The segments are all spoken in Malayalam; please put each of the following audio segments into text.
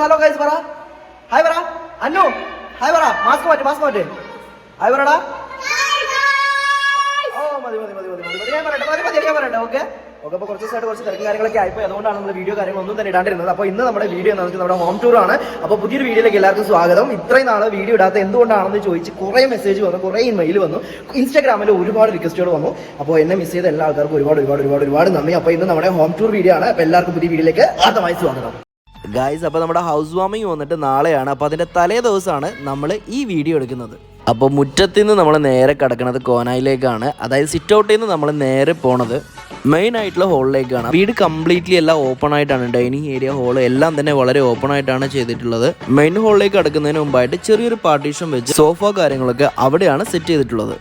ഹലോ ഗൈസ് പറ ഹായ് പറ അന്നു ഹായ് പറ മാസ്ക് മാറ്റ് ഹായ് പറടാ ഓ മതി ഞാൻ പറയട്ടെ ഓക്കെ അപ്പോൾ കുറച്ച് ദിവസമായിട്ട് കുറച്ച് തിരക്കും കാര്യങ്ങളൊക്കെ ആയിപ്പോയി അതുകൊണ്ടാണ് നമ്മൾ വീഡിയോ കാര്യങ്ങളൊന്നും തന്നെ ഇടാണ്ടിരുന്നത്. അപ്പോൾ ഇന്ന് നമ്മുടെ വീഡിയോ എന്താണെന്ന് വെച്ചാൽ നമ്മുടെ ഹോം ടൂർ ആണ്. അപ്പോൾ പുതിയൊരു വീഡിയോയിലേക്ക് എല്ലാവർക്കും സ്വാഗതം. ഇത്രയും നാൾ വീഡിയോ ഇടാത്ത എന്തുകൊണ്ടാണെന്ന് ചോദിച്ച് കുറേ മെസ്സേജ് വന്നു, കുറേ മെയിൽ വന്നു, ഇൻസ്റ്റാഗ്രാമിൽ ഒരുപാട് റിക്വസ്റ്റുകൾ വന്നു. അപ്പോൾ എന്നെ മിസ് ചെയ്ത എല്ലാ ആൾക്കാർക്കും ഒരുപാട് നന്ദി. അപ്പോൾ ഇന്ന് നമ്മുടെ ഹോം ടൂർ വീഡിയോ ആണ്. അപ്പോൾ എല്ലാവർക്കും പുതിയ വീഡിയോയിലേക്ക് ആദ്യമായി സ്വാഗതം ഗായ്സ്. അപ്പോൾ നമ്മുടെ ഹൗസ് വാമിങ് വന്നിട്ട് നാളെയാണ്. അപ്പോൾ അതിൻ്റെ തലേ ദിവസമാണ് നമ്മൾ ഈ വീഡിയോ എടുക്കുന്നത്. അപ്പോൾ മുറ്റത്തിൽ നിന്ന് നമ്മൾ നേരെ കിടക്കുന്നത് കോനായിലേക്കാണ്. അതായത് സിറ്റ് ഔട്ടിൽ നിന്ന് നമ്മൾ നേരെ പോണത് മെയിൻ ആയിട്ടുള്ള ഹോളിലേക്കാണ്. വീട് കംപ്ലീറ്റ്ലി എല്ലാം ഓപ്പൺ ആയിട്ടാണ്. ഡൈനിങ് ഏരിയ, ഹോള് എല്ലാം തന്നെ വളരെ ഓപ്പൺ ആയിട്ടാണ് ചെയ്തിട്ടുള്ളത്. മെയിൻ ഹോളിലേക്ക് കിടക്കുന്നതിന് മുമ്പായിട്ട് ചെറിയൊരു പാർട്ടീഷൻ വെച്ച് സോഫ കാര്യങ്ങളൊക്കെ അവിടെയാണ് സെറ്റ് ചെയ്തിട്ടുള്ളത്.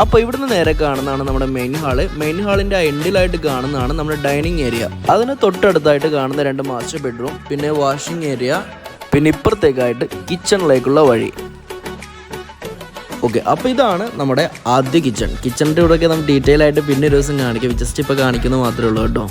അപ്പോൾ ഇവിടുന്ന് നേരെ കാണുന്നതാണ് നമ്മുടെ മെയിൻ ഹാള്. മെയിൻ ഹാളിൻ്റെ എൻഡിലായിട്ട് കാണുന്നതാണ് നമ്മുടെ ഡൈനിങ് ഏരിയ. അതിന് തൊട്ടടുത്തായിട്ട് കാണുന്ന 2 മാസ്റ്റർ ബെഡ്റൂം, പിന്നെ വാഷിംഗ് ഏരിയ, പിന്നെ ഇപ്പുറത്തേക്കായിട്ട് കിച്ചണിലേക്കുള്ള വഴി. ഓക്കെ, അപ്പോൾ ഇതാണ് നമ്മുടെ ആദ്യ കിച്ചണിൻ്റെ ഇവിടെയൊക്കെ നമുക്ക് ഡീറ്റെയിൽ ആയിട്ട് പിന്നെ ഒരു ദിവസം കാണിക്കാം. ജസ്റ്റ് ഇപ്പോൾ കാണിക്കുന്നത് മാത്രമേ ഉള്ളൂ കേട്ടോ.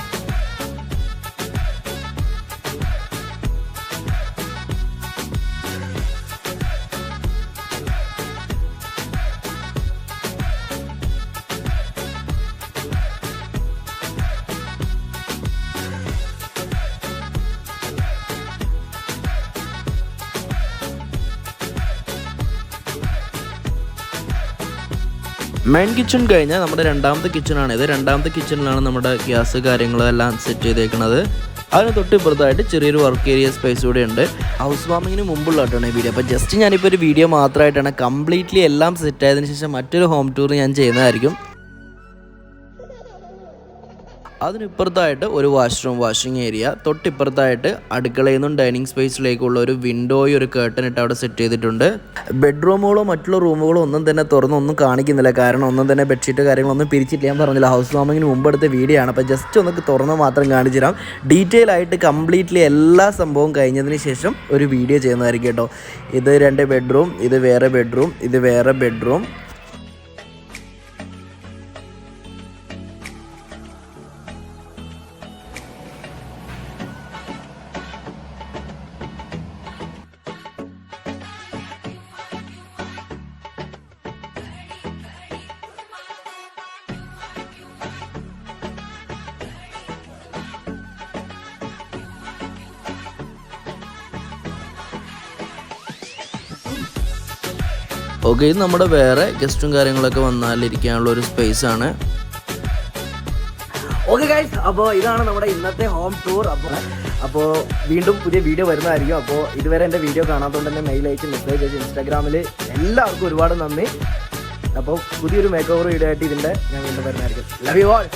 മെയിൻ കിച്ചൺ കഴിഞ്ഞാൽ നമ്മുടെ രണ്ടാമത്തെ കിച്ചണാണിത്. രണ്ടാമത്തെ കിച്ചണിലാണ് നമ്മുടെ ഗ്യാസ് കാര്യങ്ങളെല്ലാം സെറ്റ് ചെയ്തേക്കുന്നത്. അതിന് തൊട്ട് ഇപ്പുറത്തായിട്ട് ചെറിയൊരു വർക്ക് ഏരിയ സ്പേസ് കൂടെ ഉണ്ട്. ഹൗസ് വാമിങ്ങിന് മുമ്പുള്ള കേട്ടോ ഈ വീഡിയോ. അപ്പോൾ ജസ്റ്റ് ഞാനിപ്പോൾ ഒരു വീഡിയോ മാത്രമായിട്ടാണ്. കംപ്ലീറ്റ്ലി എല്ലാം സെറ്റ് ആയതിനു ശേഷം മറ്റൊരു ഹോം ടൂർ ഞാൻ ചെയ്യുന്നതായിരിക്കും. അതിനിപ്പുറത്തായിട്ട് ഒരു വാഷ്റൂം, വാഷിംഗ് ഏരിയ, തൊട്ടിപ്പുറത്തായിട്ട് അടുക്കളയിൽ നിന്നും ഡൈനിങ് സ്പേസിലേക്കുള്ള ഒരു വിൻഡോയും ഒരു കേർട്ടൻ ഇട്ട് അവിടെ സെറ്റ് ചെയ്തിട്ടുണ്ട്. ബെഡ്റൂമുകളോ മറ്റുള്ള റൂമുകളോ ഒന്നും തന്നെ തുറന്നൊന്നും കാണിക്കുന്നില്ല. കാരണം ഒന്നും തന്നെ ബെഡ്ഷീറ്റ് കാര്യങ്ങളൊന്നും പിരിച്ചിട്ട് ഞാൻ പറഞ്ഞില്ല. ഹൗസ് വാമിങ്ങിന് മുമ്പ് എടുത്ത വീഡിയോ ആണ്. അപ്പോൾ ജസ്റ്റ് ഒന്ന് തുറന്ന് മാത്രം കാണിച്ചു തരാം. ഡീറ്റെയിൽ ആയിട്ട് കംപ്ലീറ്റ്ലി എല്ലാ സംഭവവും കഴിഞ്ഞതിന് ശേഷം ഒരു വീഡിയോ ചെയ്യുന്നതായിരിക്കും കേട്ടോ. ഇത് 2 ബെഡ്റൂം, ഇത് വേറെ ബെഡ്റൂം, ഇത് വേറെ ബെഡ്റൂം. ഓക്കെ, ഇത് നമ്മുടെ വേറെ ഗസ്റ്റും കാര്യങ്ങളൊക്കെ വന്നാലിരിക്കാനുള്ള ഒരു സ്പേസ് ആണ്. ഓക്കെ ഗൈസ്, അപ്പോൾ ഇതാണ് നമ്മുടെ ഇന്നത്തെ ഹോം ടൂർ. അപ്പോൾ വീണ്ടും പുതിയ വീഡിയോ വരുന്നതായിരിക്കും. അപ്പോൾ ഇതുവരെ എൻ്റെ വീഡിയോ കാണാത്തതുകൊണ്ട് തന്നെ മെയിൽ അയച്ച് മെസ്സേജ് അയച്ച് ഇൻസ്റ്റാഗ്രാമിൽ എല്ലാവർക്കും ഒരുപാട് നന്ദി. അപ്പോൾ പുതിയൊരു മേക്ക് ഓവർ വീഡിയോ ആയിട്ട് ഇതിൻ്റെ ഞാൻ വീണ്ടും വരുന്നതായിരിക്കും. Love you all.